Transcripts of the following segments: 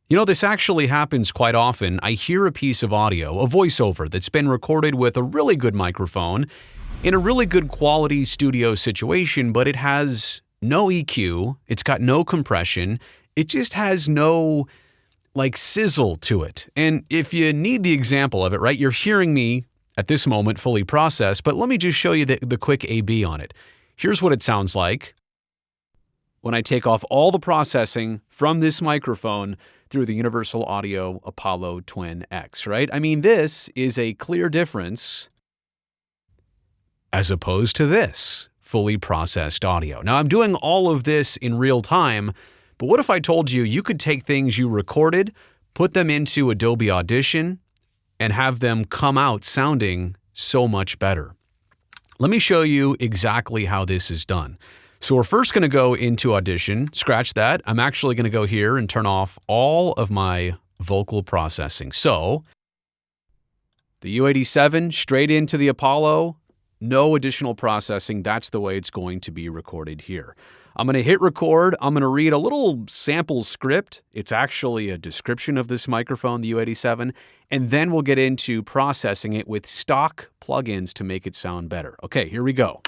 You know, this actually happens quite often. I hear a piece of audio, a voiceover that's been recorded with a really good microphone in a really good quality studio situation, but it has no EQ, it's got no compression, it just has no sizzle to it. And if you need the example of it, right, you're hearing me at this moment fully processed, but let me just show you the quick A/B on it. Here's what it sounds like when I take off all the processing from this microphone through the Universal Audio Apollo Twin X, right? I mean, this is a clear difference as opposed to this fully processed audio. Now, I'm doing all of this in real time, but what if I told you you could take things you recorded, put them into Adobe Audition, and have them come out sounding so much better? Let me show you exactly how this is done. So we're first going to go into Audition, scratch that. I'm actually going to go here and turn off all of my vocal processing. So the U87 straight into the Apollo, no additional processing. That's the way it's going to be recorded here. I'm going to hit record. I'm going to read a little sample script. It's actually a description of this microphone, the U87, and then we'll get into processing it with stock plugins to make it sound better. Okay, here we go.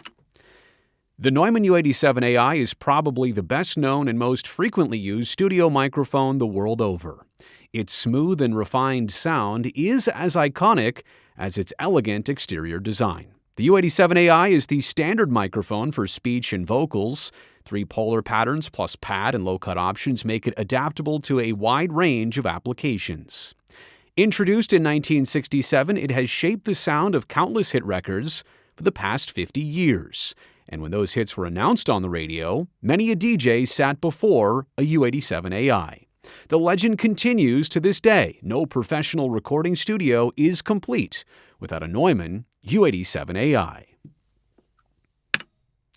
The Neumann U87 AI is probably the best known and most frequently used studio microphone the world over. Its smooth and refined sound is as iconic as its elegant exterior design. The U87 AI is the standard microphone for speech and vocals. 3 polar patterns plus pad and low-cut options make it adaptable to a wide range of applications. Introduced in 1967, it has shaped the sound of countless hit records for the past 50 years. And when those hits were announced on the radio, many a DJ sat before a U87 AI. The legend continues to this day. No professional recording studio is complete without a Neumann U87 AI.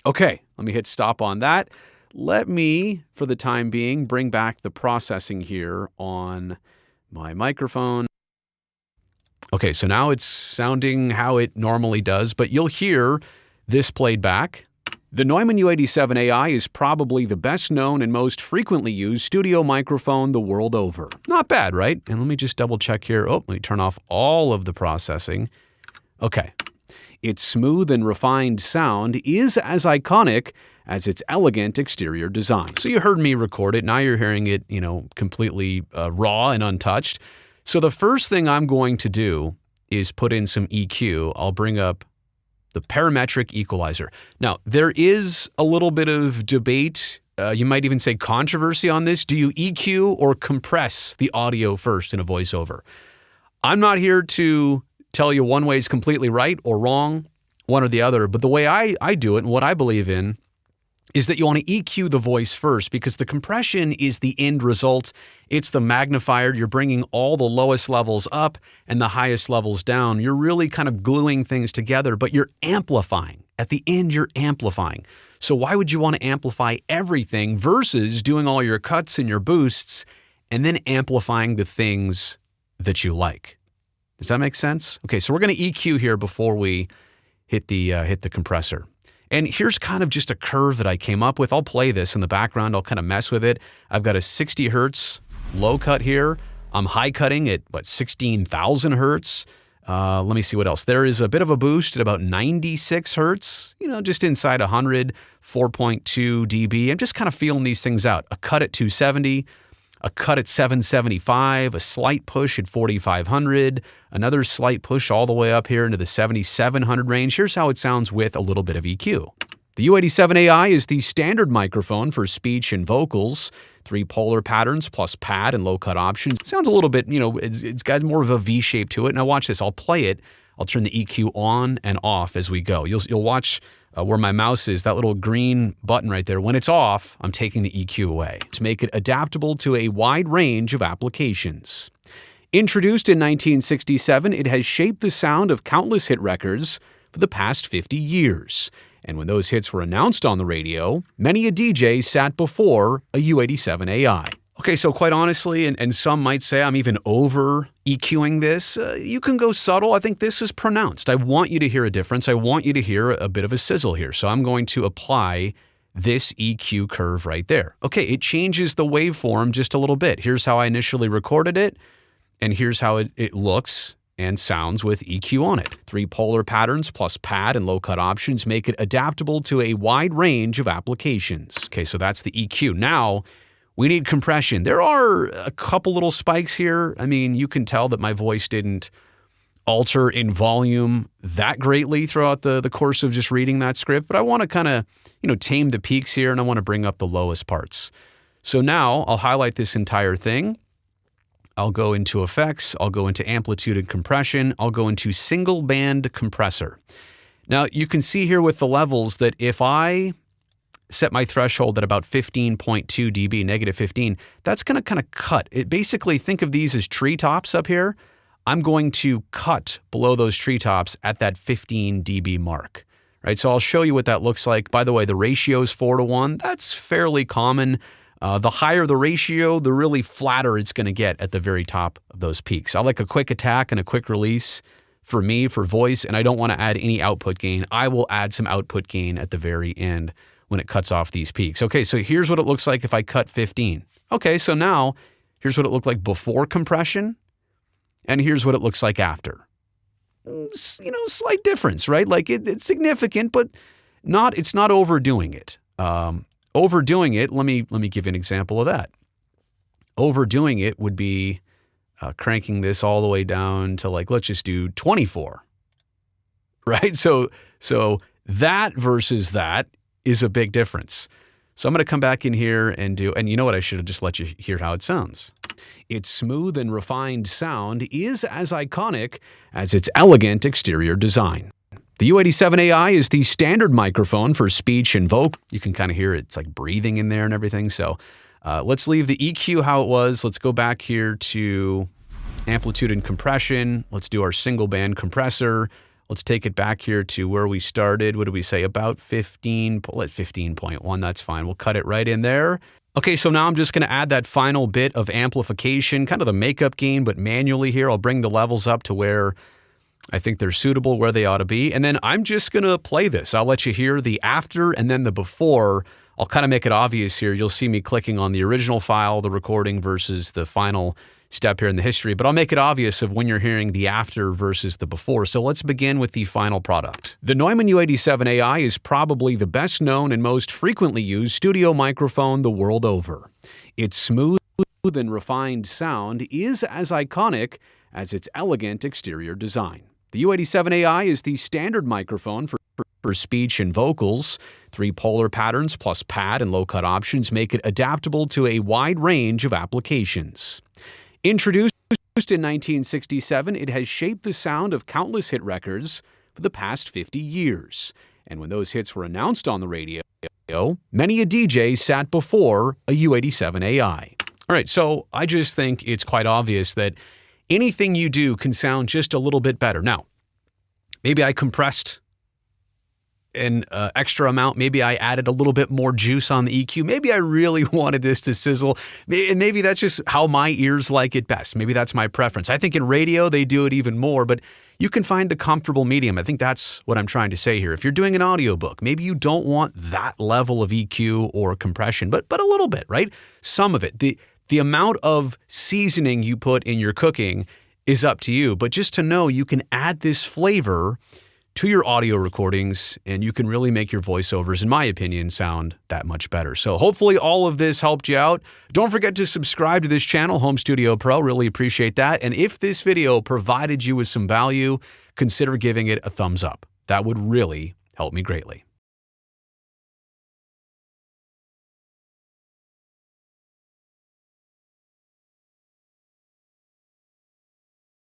Okay, let me hit stop on that. Let me, for the time being, bring back the processing here on my microphone. Okay, so now it's sounding how it normally does, but you'll hear this played back. The Neumann U87 AI is probably the best known and most frequently used studio microphone the world over. Not bad, right? And let me just double check here. Oh, let me turn off all of the processing. Okay. Its smooth and refined sound is as iconic as its elegant exterior design. So you heard me record it. Now you're hearing it, completely raw and untouched. So the first thing I'm going to do is put in some EQ. I'll bring up the Parametric Equalizer. Now, there is a little bit of debate, you might even say controversy on this. Do you EQ or compress the audio first in a voiceover? I'm not here to tell you one way is completely right or wrong, one or the other, but the way I do it and what I believe in is that you want to EQ the voice first because the compression is the end result. It's the magnifier. You're bringing all the lowest levels up and the highest levels down. You're really kind of gluing things together, but you're amplifying. At the end, you're amplifying. So why would you want to amplify everything versus doing all your cuts and your boosts and then amplifying the things that you like? Does that make sense? Okay, so we're going to EQ here before we hit the compressor. And here's kind of just a curve that I came up with. I'll play this in the background. I'll kind of mess with it. I've got a 60 hertz low cut here. I'm high cutting at 16,000 hertz. Let me see what else. There is a bit of a boost at about 96 hertz, just inside 100, 4.2 dB. I'm just kind of feeling these things out. A cut at 270. A cut at 775, a slight push at 4,500, another slight push all the way up here into the 7,700 range. Here's how it sounds with a little bit of EQ. The U87 AI is the standard microphone for speech and vocals. 3 polar patterns plus pad and low-cut options. It sounds a little bit, it's got more of a V shape to it. Now watch this. I'll play it. I'll turn the EQ on and off as we go. You'll watch where my mouse is, that little green button right there. When it's off, I'm taking the EQ away to make it adaptable to a wide range of applications. Introduced in 1967, it has shaped the sound of countless hit records for the past 50 years. And when those hits were announced on the radio, many a DJ sat before a U87 AI. Okay, so quite honestly, and some might say I'm even over EQing this, you can go subtle. I think this is pronounced. I want you to hear a difference. I want you to hear a bit of a sizzle here. So I'm going to apply this EQ curve right there. Okay, it changes the waveform just a little bit. Here's how I initially recorded it, and here's how it looks and sounds with EQ on it. 3 polar patterns plus pad and low cut options make it adaptable to a wide range of applications. Okay, so that's the EQ. Now, we need compression. There are a couple little spikes here. I mean, you can tell that my voice didn't alter in volume that greatly throughout the course of just reading that script, but I want to kind of, tame the peaks here, and I want to bring up the lowest parts. So now I'll highlight this entire thing. I'll go into effects, I'll go into amplitude and compression, I'll go into single band compressor. Now you can see here with the levels that if I set my threshold at about 15.2 dB, negative 15, that's going to kind of cut. It basically, think of these as treetops up here. I'm going to cut below those treetops at that 15 dB mark, right? So I'll show you what that looks like. By the way, the ratio is 4:1. That's fairly common. The higher the ratio, the really flatter it's going to get at the very top of those peaks. I like a quick attack and a quick release for me, for voice, and I don't want to add any output gain. I will add some output gain at the very end when it cuts off these peaks. Okay, so here's what it looks like if I cut 15. Okay, so now here's what it looked like before compression, and here's what it looks like after. Slight difference, right? Like it's significant, but it's not overdoing it. Overdoing it, let me give you an example of that. Overdoing it would be cranking this all the way down to, like, let's just do 24, right? So that versus that is a big difference. So I'm going to come back in here and you know what, I should have just let you hear how it sounds. Its smooth and refined sound is as iconic as its elegant exterior design. The U87AI is the standard microphone for speech and vocal. You can kind of hear it's like breathing in there and everything. So let's leave the EQ how it was. Let's go back here to amplitude and compression. Let's do our single band compressor. Let's take it back here to where we started. What did we say? About 15, pull it 15.1. That's fine. We'll cut it right in there. Okay, so now I'm just going to add that final bit of amplification, kind of the makeup gain, but manually here. I'll bring the levels up to where I think they're suitable, where they ought to be. And then I'm just going to play this. I'll let you hear the after and then the before. I'll kind of make it obvious here. You'll see me clicking on the original file, the recording, versus the final step here in the history. But I'll make it obvious of when you're hearing the after versus the before. So let's begin with the final product. The Neumann U87AI is probably the best known and most frequently used studio microphone the world over. Its smooth and refined sound is as iconic as its elegant exterior design. The U87AI is the standard microphone for speech and vocals. 3 polar patterns plus pad and low cut options make it adaptable to a wide range of applications. Introduced in 1967, it has shaped the sound of countless hit records for the past 50 years. And when those hits were announced on the radio, many a DJ sat before a U87AI. All right, so I just think it's quite obvious that anything you do can sound just a little bit better. Now, maybe I compressed an extra amount. Maybe I added a little bit more juice on the EQ. Maybe I really wanted this to sizzle. And maybe that's just how my ears like it best. Maybe that's my preference. I think in radio, they do it even more, but you can find the comfortable medium. I think that's what I'm trying to say here. If you're doing an audiobook, maybe you don't want that level of EQ or compression, but a little bit, right? Some of it. The amount of seasoning you put in your cooking is up to you, but just to know you can add this flavor to your audio recordings and you can really make your voiceovers, in my opinion, sound that much better. So hopefully all of this helped you out. Don't forget to subscribe to this channel, Home Studio Pro. Really appreciate that. And if this video provided you with some value, consider giving it a thumbs up. That would really help me greatly.